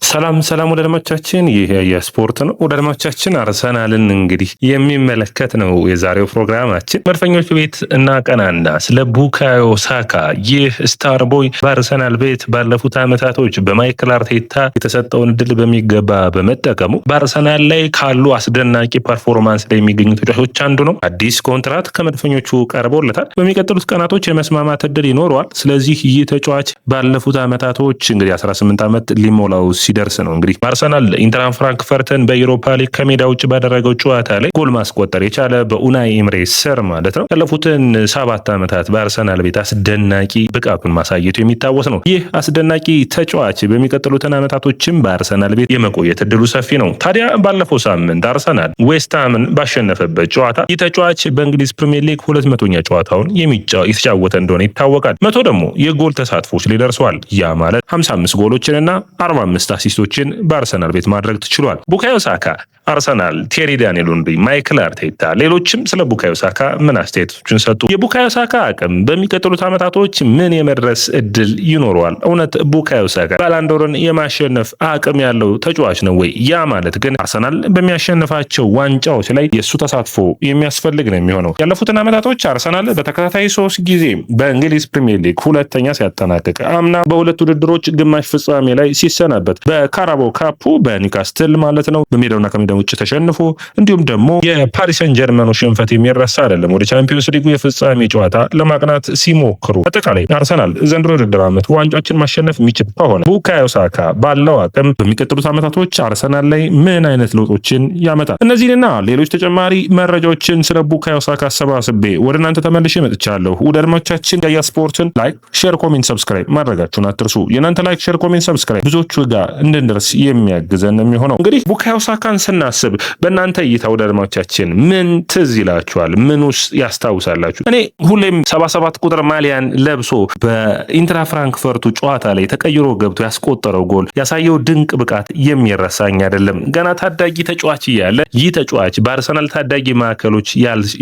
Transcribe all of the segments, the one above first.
ሰላም ወደ አድማጮቻችን፣ ይህ የስፖርት ነው። ወደ አድማጮቻችን አርሰናልን እንግዲህ የሚመለከት ነው የዛሬው ፕሮግራማችን። መድፈኞቹ ቤት እናቀናና ስለ ቡካዮ ሳካ፣ ይህ ስታር ቦይ በአርሰናል ቤት ባለፉት ዓመታቶች በማይክል አርቴታ የተሰጠውን እድል በሚገባ በመጠቀሙ በአርሰናል ላይ ካሉ አስደናቂ ፐርፎርማንስ ላይ የሚገኙ ተጫዋቾች አንዱ ነው። አዲስ ኮንትራት ከመድፈኞቹ ቀርቦለታል። በሚቀጥሉት ቀናቶች የመስማማት እድል ይኖረዋል። ስለዚህ ይህ ተጫዋች ባለፉት ዓመታቶች እንግዲህ 18 ዓመት ሊሞላው ሲደርስ ነው እንግዲህ አርሰናል ኢንተር ፍራንክፈርትን በዩሮፓ ሊግ ከሜዳ ውጭ ባደረገው ጨዋታ ላይ ጎል ማስቆጠር የቻለ በኡናይ ኤምሬ ስር ማለት ነው። ያለፉትን 7 ዓመታት በአርሰናል ቤት አስደናቂ ብቃቱን ማሳየቱ የሚታወስ ነው። ይህ አስደናቂ ተጫዋች በሚቀጥሉትን ዓመታቶችም በአርሰናል ቤት የመቆየት እድሉ ሰፊ ነው። ታዲያ ባለፈው ሳምንት አርሰናል ዌስትሃምን ባሸነፈበት ጨዋታ ይህ ተጫዋች በእንግሊዝ ፕሪሚየር ሊግ 200ኛ ጨዋታውን የተጫወተ እንደሆነ ይታወቃል። 100 ደግሞ የጎል ተሳትፎች ላይ ደርሷል። ያ ማለት 55 ጎሎችንና 45 አሲስቶችን በአርሰናል ቤት ማድረግ ትችሏል። ቡካዮ ሳካ አርሰናል፣ ቴሪ ዳንኤል ሄንሪ፣ ማይክል አርቴታ ሌሎችም ስለ ቡካዮ ሳካ ምን አስተያየቶችን ሰጡ? የቡካዮ ሳካ አቅም በሚቀጥሉት ዓመታቶች ምን የመድረስ እድል ይኖረዋል? እውነት ቡካዮ ሳካ ባላንዶርን የማሸነፍ አቅም ያለው ተጫዋች ነው ወይ? ያ ማለት ግን አርሰናል በሚያሸንፋቸው ዋንጫዎች ላይ የእሱ ተሳትፎ የሚያስፈልግ ነው የሚሆነው። ያለፉትን ዓመታቶች አርሰናል በተከታታይ 3 ጊዜ በእንግሊዝ ፕሪሚየር ሊግ 2ኛ ሲያጠናቅቅ፣ አምና በሁለት ውድድሮች ግማሽ ፍጻሜ ላይ ሲሰናበት፣ በካራቦ ካፑ በኒውካስትል ማለት ነው በሜዳውና ከሜዳው ውጭ ተሸንፎ፣ እንዲሁም ደግሞ የፓሪስ ሰን ጀርመኑ ሽንፈት የሚረሳ አይደለም ወደ ቻምፒዮንስ ሊጉ የፍጻሜ ጨዋታ ለማቅናት ሲሞክሩ። አጠቃላይ አርሰናል ዘንድሮ ውድድር ዓመት ዋንጫዎችን ማሸነፍ የሚችል ከሆነ ቡካዮ ሳካ ባለው አቅም በሚቀጥሉት ዓመታቶች አርሰናል ላይ ምን አይነት ለውጦችን ያመጣል? እነዚህንና ሌሎች ተጨማሪ መረጃዎችን ስለ ቡካዮ ሳካ አሰባስቤ ወደ እናንተ ተመልሼ መጥቻለሁ። ወደ አድማጮቻችን ጋያ ስፖርትን ላይክ፣ ሼር፣ ኮሜንት፣ ሰብስክራይብ ማድረጋችሁን አትርሱ። የእናንተ ላይክ፣ ሼር፣ ኮሜንት፣ ሰብስክራይብ ብዙዎቹ ጋር እንድንደርስ የሚያግዘን የሚሆነው። እንግዲህ ቡካዮ ሳካን ስናስብ በእናንተ እይታ ወደ አድማጮቻችን ምን ትዝ ይላችኋል? ምን ውስጥ ያስታውሳላችሁ? እኔ ሁሌም 77 ቁጥር ማሊያን ለብሶ በኢንትራ ፍራንክፈርቱ ጨዋታ ላይ ተቀይሮ ገብቶ ያስቆጠረው ጎል ያሳየው ድንቅ ብቃት የሚረሳኝ አይደለም። ገና ታዳጊ ተጫዋች እያለ ይህ ተጫዋች በአርሰናል ታዳጊ ማዕከሎች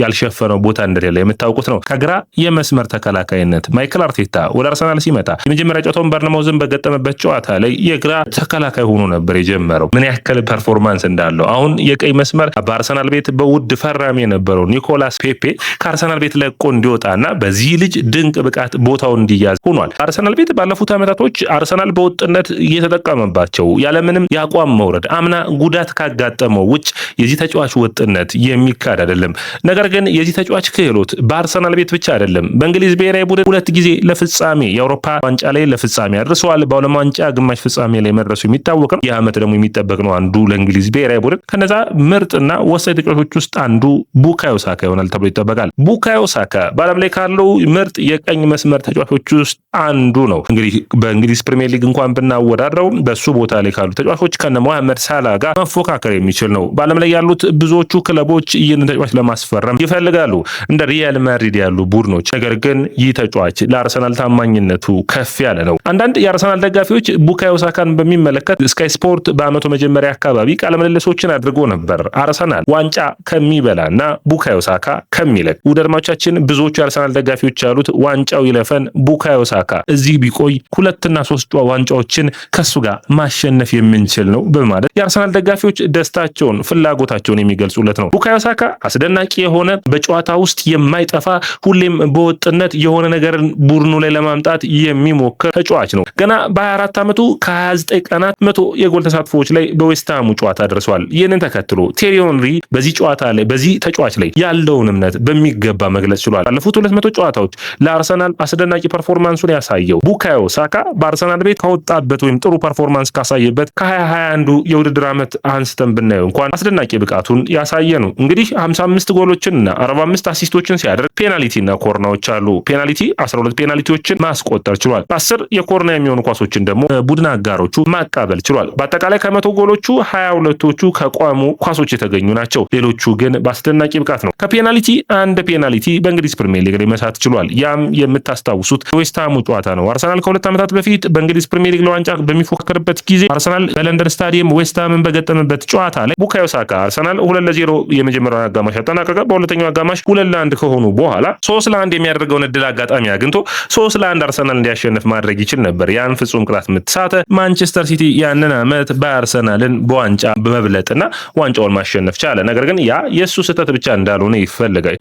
ያልሸፈነው ቦታ እንደሌለ የምታውቁት ነው። ከግራ የመስመር ተከላካይነት ማይክል አርቴታ ወደ አርሰናል ሲመጣ የመጀመሪያ ጨዋታውን በርነማውዝን በገጠመበት ጨዋታ ላይ የግራ ተከላካይ ሆኖ ነበር የጀመረው። ምን ያክል ፐርፎርማንስ እንዳለው አሁን የቀይ መስመር በአርሰናል ቤት በውድ ፈራሚ የነበረው ኒኮላስ ፔፔ ከአርሰናል ቤት ለቆ እንዲወጣና በዚህ ልጅ ድንቅ ብቃት ቦታው እንዲያዝ ሆኗል። አርሰናል ቤት ባለፉት ዓመታቶች አርሰናል በወጥነት እየተጠቀመባቸው ያለምንም የአቋም መውረድ አምና ጉዳት ካጋጠመው ውጭ የዚህ ተጫዋች ወጥነት የሚካድ አይደለም። ነገር ግን የዚህ ተጫዋች ክህሎት በአርሰናል ቤት ብቻ አይደለም። በእንግሊዝ ብሔራዊ ቡድን 2 ጊዜ ለፍጻሜ የአውሮፓ ዋንጫ ላይ ለፍጻሜ አድርሰዋል። በዓለም ዋንጫ ግማሽ ፍጻሜ ላይ መድረሱ የሚታወቅ ነው። የዓመት ደግሞ የሚጠበቅ ነው አንዱ ለእንግሊዝ ብሔራዊ ቡድን ከነዛ ምርጥና ወሳኝ ተጫዋቾች ውስጥ አንዱ ቡካዮ ሳካ ይሆናል ተብሎ ይጠበቃል። ቡካዮ ሳካ በዓለም ላይ ካለው ምርጥ የቀኝ መስመር ተጫዋቾች ውስጥ አንዱ ነው። እንግዲህ በእንግሊዝ ፕሪሚየር ሊግ እንኳን ብናወዳድረው በሱ ቦታ ላይ ካሉ ተጫዋቾች ከነ መሐመድ ሳላ ጋር መፎካከር የሚችል ነው። በዓለም ላይ ያሉት ብዙዎቹ ክለቦች ይህንን ተጫዋች ለማስፈረም ይፈልጋሉ፣ እንደ ሪያል ማድሪድ ያሉ ቡድኖች። ነገር ግን ይህ ተጫዋች ለአርሰናል ታማኝነቱ ከፍ ያለ ነው። አንዳንድ የአርሰናል ደጋፊዎች ቡካዮ ሳካን በሚመለከት ስካይ ስፖርት በአመቱ መጀመሪያ አካባቢ ቃለምልልሶችን አድርጎ ነበር። አርሰናል ዋንጫ ከሚበላና ቡካዮ ሳካ ከሚለቅ። ውድ አድማጮቻችን ብዙዎቹ የአርሰናል ደጋፊዎች ያሉት ዋንጫው ይለፈን፣ ቡካዮ ሳካ እዚህ ቢቆይ 2 እና 3 ዋንጫዎችን ከሱ ጋር ማሸነፍ የምንችል ነው በማለት የአርሰናል ደጋፊዎች ደስታቸውን ፍላጎታቸውን የሚገልጹለት ነው። ቡካዮ ሳካ አስደናቂ የሆነ በጨዋታ ውስጥ የማይጠፋ ሁሌም በወጥነት የሆነ ነገርን ቡድኑ ላይ ለማምጣት የሚሞክር ተጫዋች ነው። ገና በ24 ዓመቱ ከ29 ቀናት 100 የጎል ተሳትፎዎች ላይ በዌስትሃሙ ጨዋታ ደርሷል። ይህንን ተከትሎ ቴሪ ሄንሪ በዚህ ጨዋታ ላይ በዚህ ተጫዋች ላይ ያለውን እምነት በሚገባ መግለጽ ችሏል። ባለፉት 200 ጨዋታዎች ለአርሰናል አስደናቂ ፐርፎርማንሱን ያሳየው ቡካዮ ሳካ በአርሰናል ቤት ከወጣበት ወይም ጥሩ ፐርፎርማንስ ካሳየበት ከ2021 የውድድር ዓመት አንስተን ብናየው እንኳን አስደናቂ ብቃቱን ያሳየ ነው። እንግዲህ 55 ጎሎችንና 45 አሲስቶችን ሲያደርግ ፔናልቲና ኮርናዎች አሉ። ፔናልቲ 12 ፔናልቲዎችን ማስቆጠር ችሏል። 10 የኮርና የሚሆኑ ኳሶችን ደግሞ ቡድን አጋሮቹ ማቃበል ችሏል። በአጠቃላይ ከ100 ጎሎቹ 22ቶቹ ከቋሙ ኳሶች የተገኙ ናቸው። ሌሎቹ ግን በአስደናቂ ብቃት ነው። ከፔናልቲ አንድ ፔናልቲ በእንግሊዝ ፕሪሚየር ሊግ ላይ መሳት ችሏል። ያም የምታስታውሱት ዌስትሃሙ ጨዋታ ነው። አርሰናል ከ2 ዓመታት በፊት በእንግሊዝ ፕሪሚየር ሊግ ለዋንጫ በሚፎካከርበት ጊዜ አርሰናል በለንደን ስታዲየም ዌስትሃምን በገጠመበት ጨዋታ ላይ ቡካዮ ሳካ አርሰናል 2-0 የመጀመሪያውን አጋማሽ አጠናቀቀ። በሁለተኛው አጋማሽ 2-1 ከሆኑ በኋላ 3-1 የሚያደርገውን እድል አጋጣሚ አግኝቶ 3-1 አርሰናል እንዲያሸንፍ ማድረግ ይችል ነበር። ያን ፍጹም ቅጣት ምት ሳተ። ማንቸስተር ሲቲ ያንን ዓመት በአርሰናልን በዋንጫ በመብለጥና ዋንጫውን ማሸነፍ ቻለ። ነገር ግን ያ የሱ ስህተት ብቻ እንዳልሆነ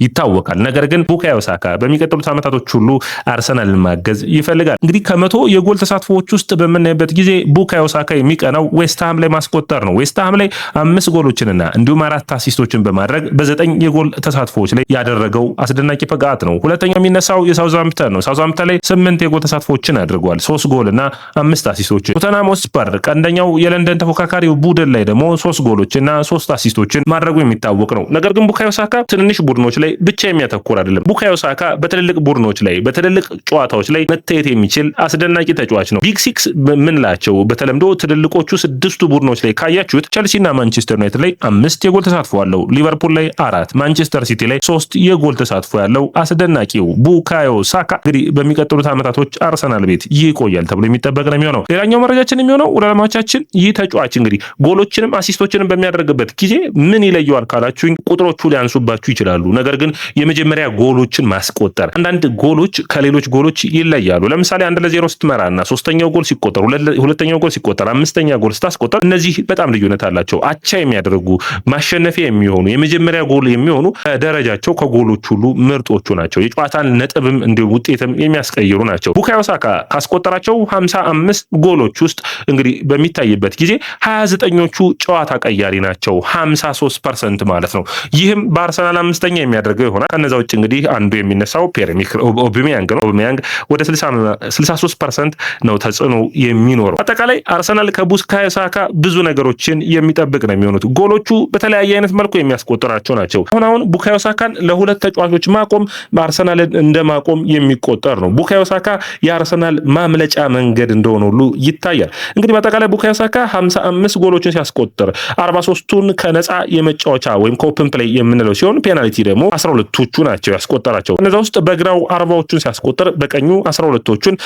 ይታወቃል። ነገር ግን ቡካዮ ሳካ በሚቀጥሉት ዓመታቶች ሁሉ አርሰናልን ማገዝ ይፈልጋል። እንግዲህ ከመቶ የጎል ተሳትፎዎች ውስጥ በምናይበት ጊዜ ቡካዮ ሳካ የሚቀናው ዌስትሃም ላይ ማስቆጠር ነው። ዌስትሃም ላይ 5 ጎሎችንና እንዲሁም 4 አሲስቶችን በማድረግ በ9 የጎል ተሳትፎዎች ላይ ያደረገው አስደናቂ ብቃት ነው። ሁለተኛው የሚነሳው የሳውዛምፕተን ነው። ሳውዛምፕተን ላይ 8 የጎል ተሳትፎችን አድርጓል። 3 ጎልና 5 አሲስቶችን። ቶተንሃም ሆትስፐር ቀንደኛው የለንደን ተፎካካሪው ቡድን ላይ ደግሞ 3 ጎሎችና 3 አሲስቶችን ማድረጉ የሚታወቅ ነው። ነገር ግን ቡካዮ ሳካ ትንንሽ ቡድኖች ላይ ብቻ የሚያተኩር አይደለም። ቡካዮ ሳካ በትልልቅ ቡድኖች ላይ በትልልቅ ጨዋታዎች ላይ መታየት የሚችል አስደናቂ ተጫዋች ነው። ቢግ ሲክስ ምንላቸው በተለምዶ ትልልቆቹ 6ቱ ቡድኖች ላይ ካያችሁት ቸልሲና ማንቸስተር ዩናይትድ ላይ 5 የጎል ተሳትፎ አለው። ሊቨርፑል ላይ 4፣ ማንቸስተር ሲቲ ላይ 3 የጎል ተሳትፎ ያለው አስደናቂው ቡካዮ ሳካ እንግዲህ በሚቀጥሉት ዓመታቶች አርሰናል ቤት ይቆያል ተብሎ የሚጠበቅ ነው የሚሆነው። ሌላኛው መረጃችን የሚሆነው ወዳጆቻችን ይህ ተጫዋች እንግዲህ ጎሎችንም አሲስቶችንም በሚያደርግበት ጊዜ ምን ይለየዋል ካላችሁኝ ቁጥሮቹ ሊያንሱባችሁ ይችላሉ። ነገር ግን የመጀመሪያ ጎሎችን ማስቆጠር አንዳንድ ጎሎች ከሌሎች ጎሎች ይለያሉ። ለምሳሌ 1-0 ስትመራና 3ኛው ጎል ሲቆጠር 2ኛው ጎል ሲቆጠር 5ኛ ጎል ስታስቆጠር እነዚህ በጣም ልዩነት አላቸው። አቻ የሚያደርጉ ማሸነፊያ የሚሆኑ የመጀመሪያ ጎል የሚሆኑ ደረጃቸው ከጎሎች ሁሉ ምርጦቹ ናቸው። የጨዋታን ነጥብም እንዲሁ ውጤትም የሚያስቀይሩ ናቸው። ቡካዮ ሳካ ካስቆጠራቸው 55 ጎሎች ውስጥ እንግዲህ በሚታይበት ጊዜ 29ኞቹ ጨዋታ ቀያሪ ናቸው። 53% ማለት ነው። ይህም በአርሰናል 5ኛ የሚያደርገው ይሆናል። ከነዛ ውጭ እንግዲህ አንዱ የሚነሳው ፒየር-ኤመሪክ ኦባሜያንግ ነው። ኦባሜያንግ ወደ 63% ነው ተጽዕኖ የሚኖረው። አጠቃላይ አርሰናል ከቡካዮ ሳካ ብዙ ነገሮችን የሚጠብቅ ነው የሚሆኑት። ጎሎቹ በተለያየ አይነት መልኩ የሚያስቆጥራቸው ናቸው። አሁን ቡካዮ ሳካን ለሁለት ተጫዋቾች ማቆም በአርሰናልን እንደማቆም የሚቆጠር ነው። ቡካዮ ሳካ የአርሰናል ማምለጫ መንገድ እንደሆነ ሁሉ ይታያል። እንግዲህ በአጠቃላይ ቡካዮ ሳካ 55 ጎሎችን ሲያስቆጥር 43ቱን ከነፃ የመጫወቻ ወይም ከኦፕን ፕሌይ የምንለው ሲሆን ፔናልቲ ደግሞ 12ቶቹ ናቸው ያስቆጠራቸው። እነዛ ውስጥ በግራው 40ዎቹን ሲያስቆጥር በቀኙ 12ቶቹን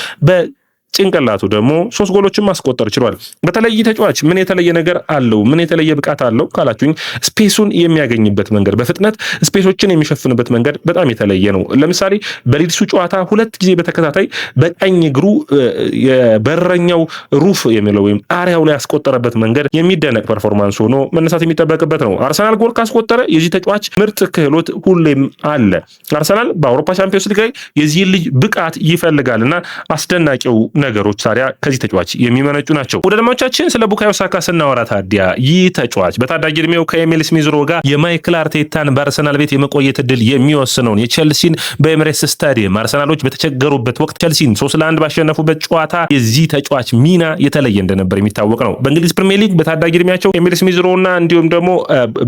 ጭንቅላቱ ደግሞ 3 ጎሎችን ማስቆጠር ችሏል። በተለይ ተጫዋች ምን የተለየ ነገር አለው? ምን የተለየ ብቃት አለው ካላችሁኝ ስፔሱን የሚያገኝበት መንገድ፣ በፍጥነት ስፔሶችን የሚሸፍንበት መንገድ በጣም የተለየ ነው። ለምሳሌ በሊድሱ ጨዋታ 2 ጊዜ በተከታታይ በቀኝ እግሩ የበረኛው ሩፍ የሚለው ወይም ጣሪያው ላይ ያስቆጠረበት መንገድ የሚደነቅ ፐርፎርማንስ ሆኖ መነሳት የሚጠበቅበት ነው። አርሰናል ጎል ካስቆጠረ የዚህ ተጫዋች ምርጥ ክህሎት ሁሌም አለ። አርሰናል በአውሮፓ ቻምፒዮንስ ሊግ ላይ የዚህ ልጅ ብቃት ይፈልጋልና አስደናቂው ነገሮች ታዲያ ከዚህ ተጫዋች የሚመነጩ ናቸው። ወደ ደማቻችን ስለ ቡካዮ ሳካ ስናወራ ታዲያ ይህ ተጫዋች በታዳጊ እድሜው ከኤሚል ስሚዝ ሮው ጋር የማይክል አርቴታን በአርሰናል ቤት የመቆየት እድል የሚወስነውን የቸልሲን በኤምሬትስ ስታዲየም አርሰናሎች በተቸገሩበት ወቅት ቸልሲን 3-1 ባሸነፉበት ጨዋታ የዚህ ተጫዋች ሚና የተለየ እንደነበር የሚታወቅ ነው። በእንግሊዝ ፕሪሚየር ሊግ በታዳጊ እድሜያቸው ኤሚል ስሚዝ ሮውና እንዲሁም ደግሞ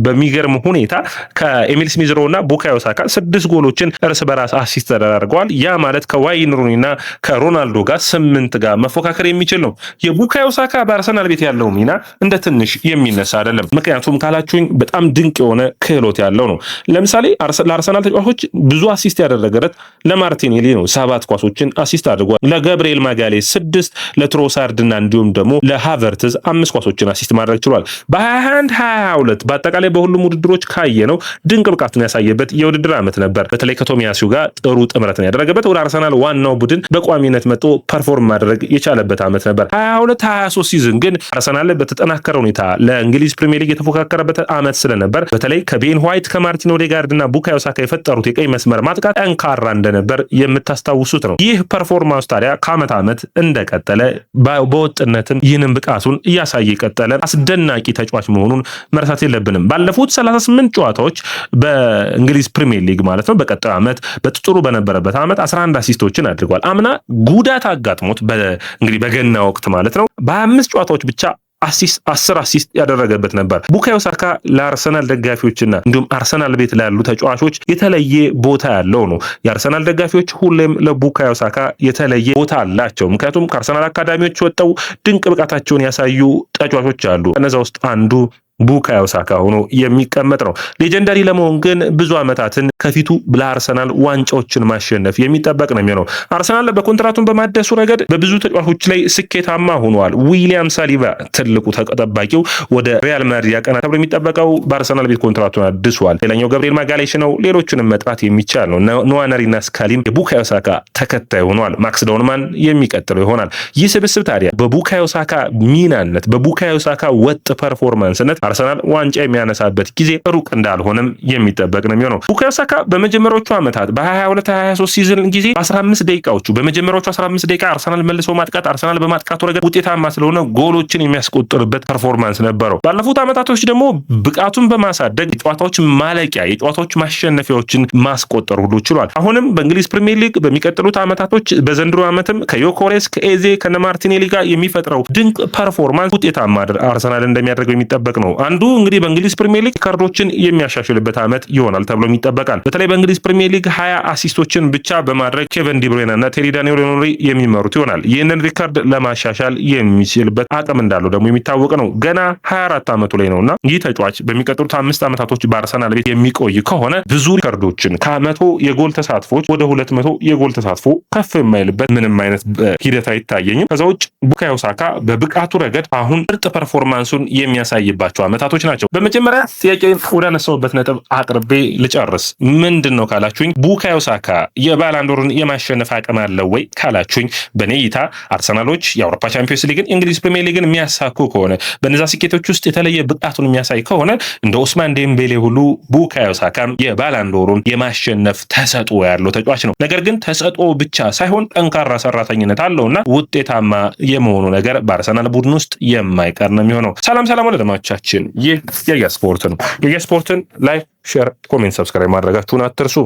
በሚገርም ሁኔታ ከኤሚል ስሚዝ ሮውና ቡካዮ ሳካ 6 ጎሎችን እርስ በራስ አሲስት ተደርገዋል። ያ ማለት ከዋይን ሩኒና ከሮናልዶ ጋር 8 ጋር መፎካከር የሚችል ነው። የቡካዮ ሳካ በአርሰናል ቤት ያለው ሚና እንደ ትንሽ የሚነሳ አይደለም። ምክንያቱም ካላችሁኝ በጣም ድንቅ የሆነ ክህሎት ያለው ነው። ለምሳሌ ለአርሰናል ተጫዋቾች ብዙ አሲስት ያደረገለት ለማርቲኔሊ ነው። 7 ኳሶችን አሲስት አድርጓል። ለገብርኤል ማጋሌስ 6፣ ለትሮሳርድና እንዲሁም ደግሞ ለሃቨርትዝ 5 ኳሶችን አሲስት ማድረግ ችሏል። በ21-22 በአጠቃላይ በሁሉም ውድድሮች ካየ ነው ድንቅ ብቃቱን ያሳየበት የውድድር ዓመት ነበር። በተለይ ከቶሚያሱ ጋር ጥሩ ጥምረትን ያደረገበት ወደ አርሰናል ዋናው ቡድን በቋሚነት መጥቶ ፐርፎርም ማድረግ የቻለበት ዓመት ነበር። 22-23 ሲዝን ግን አርሰናል በተጠናከረ ሁኔታ ለእንግሊዝ ፕሪሚየር ሊግ የተፎካከረበት ዓመት ስለነበር በተለይ ከቤን ዋይት ከማርቲን ኦዴጋርድ እና ቡካዮ ሳካ የፈጠሩት የቀይ መስመር ማጥቃት ጠንካራ እንደነበር የምታስታውሱት ነው። ይህ ፐርፎርማንስ ታዲያ ከዓመት ዓመት እንደቀጠለ በወጥነትም ይህንን ብቃቱን እያሳየ ቀጠለ። አስደናቂ ተጫዋች መሆኑን መርሳት የለብንም። ባለፉት 38 ጨዋታዎች በእንግሊዝ ፕሪሚየር ሊግ ማለት ነው በቀጣዩ ዓመት በጥሩ በነበረበት ዓመት 11 አሲስቶችን አድርጓል። አምና ጉዳት አጋጥሞት እንግዲህ በገና ወቅት ማለት ነው በ5 ጨዋታዎች ብቻ 10 አሲስት ያደረገበት ነበር። ቡካዮ ሳካ ለአርሰናል ደጋፊዎችና እንዲሁም አርሰናል ቤት ላሉ ተጫዋቾች የተለየ ቦታ ያለው ነው። የአርሰናል ደጋፊዎች ሁሌም ለቡካዮ ሳካ የተለየ ቦታ አላቸው። ምክንያቱም ከአርሰናል አካዳሚዎች ወጣው ድንቅ ብቃታቸውን ያሳዩ ተጫዋቾች አሉ። ከነዛ ውስጥ አንዱ ቡካዮ ሳካ ሆኖ የሚቀመጥ ነው። ሌጀንዳሪ ለመሆን ግን ብዙ ዓመታትን ከፊቱ ለአርሰናል ዋንጫዎችን ማሸነፍ የሚጠበቅ ነው የሚሆነው። አርሰናል በኮንትራቱን በማደሱ ረገድ በብዙ ተጫዋቾች ላይ ስኬታማ ሆኗል። ዊሊያም ሳሊባ ትልቁ ተጠባቂው ወደ ሪያል ማድሪድ ያቀና ተብሎ የሚጠበቀው በአርሰናል ቤት ኮንትራቱን አድሷል። ሌላኛው ገብርኤል ማጋሌሽ ነው። ሌሎችንም መጥራት የሚቻል ነው። ኖዋነሪና ስካሊም የቡካዮ ሳካ ተከታይ ሆኗል። ማክስ ዳውንማን የሚቀጥለው ይሆናል። ይህ ስብስብ ታዲያ በቡካዮ ሳካ ሚናነት፣ በቡካዮ ሳካ ወጥ ፐርፎርማንስነት አርሰናል ዋንጫ የሚያነሳበት ጊዜ ሩቅ እንዳልሆነም የሚጠበቅ ነው የሚሆነው። ቡካዮ ሳካ በመጀመሪያዎቹ ዓመታት በ22-23 ሲዝን ጊዜ 15 ደቂቃዎቹ በመጀመሪያዎቹ 15 ደቂቃ አርሰናል መልሶ ማጥቃት አርሰናል በማጥቃቱ ረገድ ውጤታማ ስለሆነ ጎሎችን የሚያስቆጥርበት ፐርፎርማንስ ነበረው። ባለፉት ዓመታቶች ደግሞ ብቃቱን በማሳደግ የጨዋታዎች ማለቂያ የጨዋታዎች ማሸነፊያዎችን ማስቆጠር ሁሉ ችሏል። አሁንም በእንግሊዝ ፕሪሚየር ሊግ በሚቀጥሉት ዓመታቶች በዘንድሮ ዓመትም ከዮኮሬስ ከኤዜ ከነማርቲኔሊ ጋር የሚፈጥረው ድንቅ ፐርፎርማንስ ውጤታማ አርሰናል እንደሚያደርገው የሚጠበቅ ነው። አንዱ እንግዲህ በእንግሊዝ ፕሪሚየር ሊግ ካርዶችን የሚያሻሽልበት ዓመት ይሆናል ተብሎ ይጠበቃል። በተለይ በእንግሊዝ ፕሪሚየር ሊግ 20 አሲስቶችን ብቻ በማድረግ ኬቨን ዲብሩይነ እና ቴሪ ዳንኤል ሄንሪ የሚመሩት ይሆናል። ይህንን ሪካርድ ለማሻሻል የሚችልበት አቅም እንዳለው ደግሞ የሚታወቅ ነው። ገና 24 ዓመቱ ላይ ነውና ይህ ተጫዋች በሚቀጥሉት 5 ዓመታቶች በአርሰናል ቤት የሚቆይ ከሆነ ብዙ ሪካርዶችን ከ100 የጎል ተሳትፎች ወደ 200 የጎል ተሳትፎ ከፍ የማይልበት ምንም አይነት ሂደት አይታየኝም። ከዛ ውጭ ቡካዮ ሳካ በብቃቱ ረገድ አሁን ምርጥ ፐርፎርማንሱን የሚያሳይባቸው ዓመታቶች ናቸው። በመጀመሪያ ጥያቄን ወደ አነሳሁበት ነጥብ አቅርቤ ልጨርስ። ምንድን ነው ካላችሁኝ ቡካዮ ሳካ የባላንዶርን የማሸነፍ አቅም አለው ወይ ካላችሁኝ በኔ እይታ አርሰናሎች የአውሮፓ ቻምፒዮንስ ሊግን የእንግሊዝ ፕሪሚየር ሊግን የሚያሳኩ ከሆነ በነዛ ስኬቶች ውስጥ የተለየ ብቃቱን የሚያሳይ ከሆነ እንደ ኦስማን ዴምቤሌ ሁሉ ቡካዮ ሳካም የባላንዶሩን የማሸነፍ ተሰጥኦ ያለው ተጫዋች ነው። ነገር ግን ተሰጥኦ ብቻ ሳይሆን ጠንካራ ሰራተኝነት አለውና ውጤታማ የመሆኑ ነገር በአርሰናል ቡድን ውስጥ የማይቀር ነው የሚሆነው። ሰላም ወዳጆቻችን፣ ይህ የያ ስፖርት ነው። የያ ስፖርትን ላይክ፣ ሼር፣ ኮሜንት፣ ሰብስክራይብ ማድረጋችሁን አትርሱ።